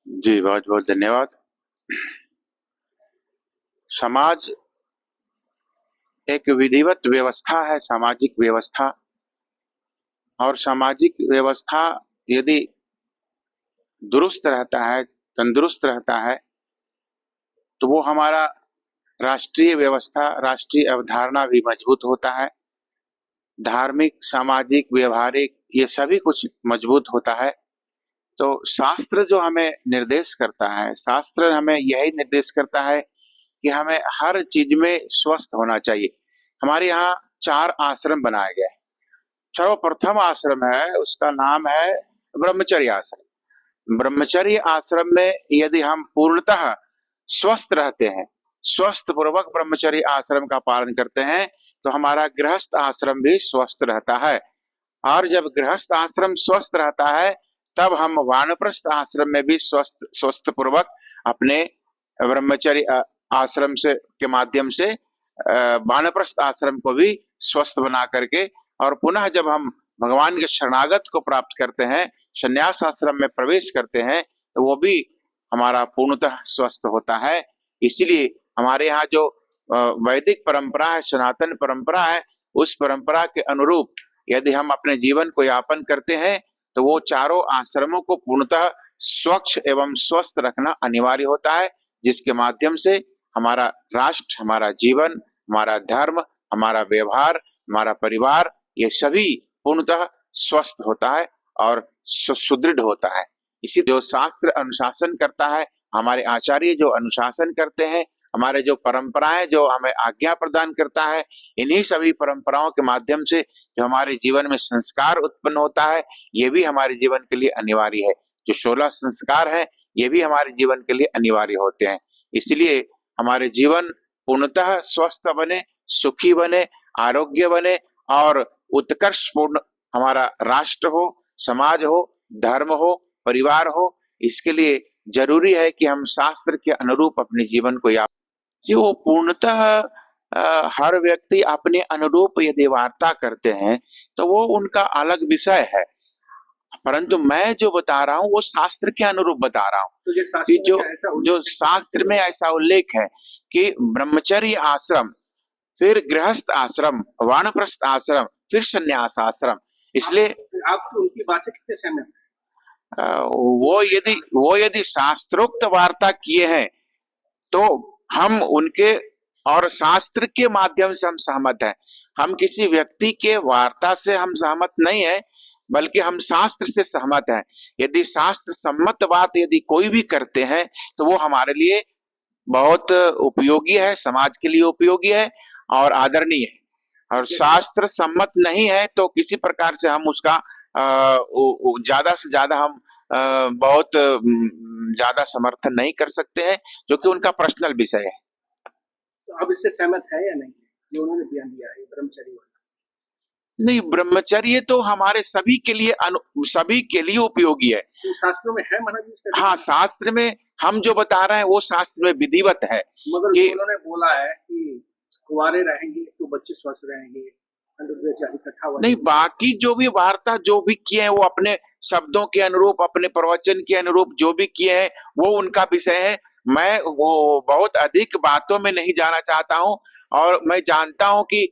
जी, बहुत-बहुत धन्यवाद। समाज एक विधिवत व्यवस्था है, सामाजिक व्यवस्था। और सामाजिक व्यवस्था यदि दुरुस्त रहता है, तंदुरुस्त रहता है, तो वो हमारा राष्ट्रीय व्यवस्था, राष्ट्रीय अवधारणा भी मजबूत होता है। धार्मिक, सामाजिक, व्यावहारिक ये सभी कुछ मजबूत होता है। तो शास्त्र जो हमें निर्देश करता है, शास्त्र हमें यही निर्देश करता है कि हमें हर चीज में स्वस्थ होना चाहिए। हमारे यहाँ 4 आश्रम बनाए गए हैं। सर्वप्रथम आश्रम है, उसका नाम है ब्रह्मचर्य आश्रम। ब्रह्मचर्य आश्रम में यदि हम पूर्णतः स्वस्थ रहते हैं, स्वस्थ पूर्वक ब्रह्मचर्य आश्रम का पालन करते हैं, तो हमारा गृहस्थ आश्रम भी स्वस्थ रहता है। और जब गृहस्थ आश्रम स्वस्थ रहता है, तब हम वानप्रस्थ आश्रम में भी स्वस्थ स्वस्थ पूर्वक अपने ब्रह्मचर्य आश्रम से के माध्यम से वानप्रस्थ आश्रम को भी स्वस्थ बना करके, और पुनः जब हम भगवान के शरणागत को प्राप्त करते हैं, संन्यास आश्रम में प्रवेश करते हैं, तो वो भी हमारा पूर्णतः स्वस्थ होता है। इसीलिए हमारे यहाँ जो वैदिक परंपरा है, सनातन परंपरा है, उस परंपरा के अनुरूप यदि हम अपने जीवन को यापन करते हैं, तो वो चारों आश्रमों को पूर्णतः स्वच्छ एवं स्वस्थ रखना अनिवार्य होता है, जिसके माध्यम से हमारा राष्ट्र, हमारा जीवन, हमारा धर्म, हमारा व्यवहार, हमारा परिवार, ये सभी पूर्णतः स्वस्थ होता है और सुदृढ़ होता है। इसी जो शास्त्र अनुशासन करता है, हमारे आचार्य जो अनुशासन करते हैं, हमारे जो परंपराएं जो हमें आज्ञा प्रदान करता है, इन्हीं सभी परंपराओं के माध्यम से जो हमारे जीवन में संस्कार उत्पन्न होता है, ये भी हमारे जीवन के लिए अनिवार्य है। जो 16 संस्कार है, ये भी हमारे जीवन के लिए अनिवार्य होते हैं। इसलिए हमारे जीवन पूर्णतः स्वस्थ बने, सुखी बने, आरोग्य बने और उत्कर्षपूर्ण हमारा राष्ट्र हो, समाज हो, धर्म हो, परिवार हो, इसके लिए जरूरी है कि हम शास्त्र के अनुरूप अपने जीवन को यापन। जो पूर्णतः हर व्यक्ति अपने अनुरूप यदि वार्ता करते हैं, तो वो उनका अलग विषय है, परंतु मैं जो बता रहा हूँ वो शास्त्र के अनुरूप बता रहा हूँ। तो ये कि जो शास्त्र शास्त्र में ऐसा उल्लेख है कि ब्रह्मचर्य आश्रम, फिर गृहस्थ आश्रम, वानप्रस्थ आश्रम, फिर संन्यास आश्रम। इसलिए आप तो उनकी बात से कितने सहमत हैं? वो यदि शास्त्रोक्त वार्ता किए हैं, तो हम उनके और शास्त्र के माध्यम से हम सहमत हैं। हम किसी व्यक्ति के वार्ता से हम सहमत नहीं है, बल्कि हम शास्त्र से सहमत हैं। यदि शास्त्र सम्मत बात यदि कोई भी करते हैं, तो वो हमारे लिए बहुत उपयोगी है, समाज के लिए उपयोगी है और आदरणीय है। और शास्त्र सम्मत नहीं है तो किसी प्रकार से हम उसका ज्यादा से ज्यादा हम बहुत ज्यादा समर्थन नहीं कर सकते हैं, जो कि उनका पर्सनल विषय है। तो अब इससे सहमत है या नहीं, जो उन्होंने बयान दिया है ब्रह्मचर्य वाला? नहीं, ब्रह्मचर्य तो हमारे सभी के लिए सभी के लिए उपयोगी है। तो शास्त्रों में है महाराज इसका? हाँ, शास्त्र में हम जो बता रहे हैं वो शास्त्र में विधिवत है। मगर कि उन्होंने बोला है कि कुंवारे रहेंगे तो बच्चे स्वस्थ रहेंगे, नहीं, बाकी जो भी वार्ता जो भी किए हैं, वो अपने शब्दों के अनुरूप, अपने प्रवचन के अनुरूप जो भी किए हैं, वो उनका विषय है। मैं वो बहुत अधिक बातों में नहीं जाना चाहता हूँ, और मैं जानता हूँ कि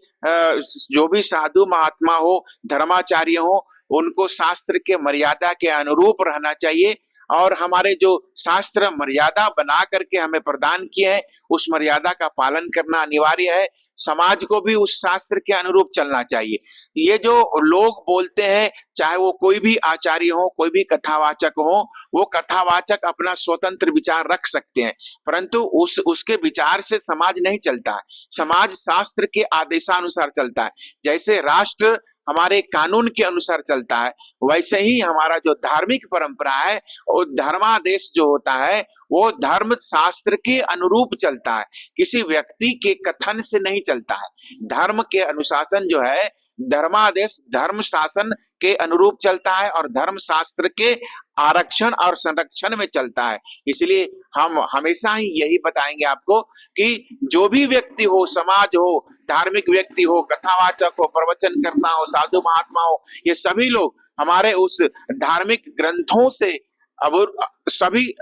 जो भी साधु महात्मा हो, धर्माचार्य हो, उनको शास्त्र के मर्यादा के अनुरूप रहना चाहिए। और हमारे जो शास्त्र मर्यादा बना करके हमें प्रदान किए हैं, उस मर्यादा का पालन करना अनिवार्य है। समाज को भी उस शास्त्र के अनुरूप चलना चाहिए। ये जो लोग बोलते हैं, चाहे वो कोई भी आचार्य हो, कोई भी कथावाचक हो, वो कथावाचक अपना स्वतंत्र विचार रख सकते हैं, परंतु उसके विचार से समाज नहीं चलता है। समाज शास्त्र के आदेशानुसार चलता है। जैसे राष्ट्र हमारे कानून के अनुसार चलता है, वैसे ही हमारा जो धार्मिक परंपरा है, वो धर्मादेश जो होता है, वो धर्म शास्त्र के अनुरूप चलता है, किसी व्यक्ति के कथन से नहीं चलता है। धर्म के अनुशासन जो है, धर्मादेश धर्म शासन के अनुरूप चलता है और धर्म शास्त्र के आरक्षण और संरक्षण में चलता है। इसलिए हम हमेशा ही यही बताएंगे आपको कि जो भी व्यक्ति हो, समाज हो, धार्मिक व्यक्ति हो, कथावाचक हो, प्रवचन करता हो, साधु महात्मा हो, ये सभी लोग हमारे उस धार्मिक ग्रंथों से अब सभी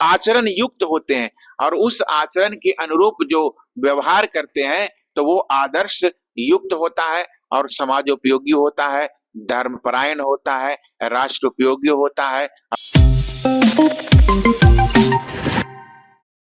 आचरण युक्त होते हैं और उस आचरण के अनुरूप जो व्यवहार करते हैं तो वो आदर्श युक्त होता है और समाज उपयोगी होता है, धर्मपरायण होता है, राष्ट्र उपयोगी होता है।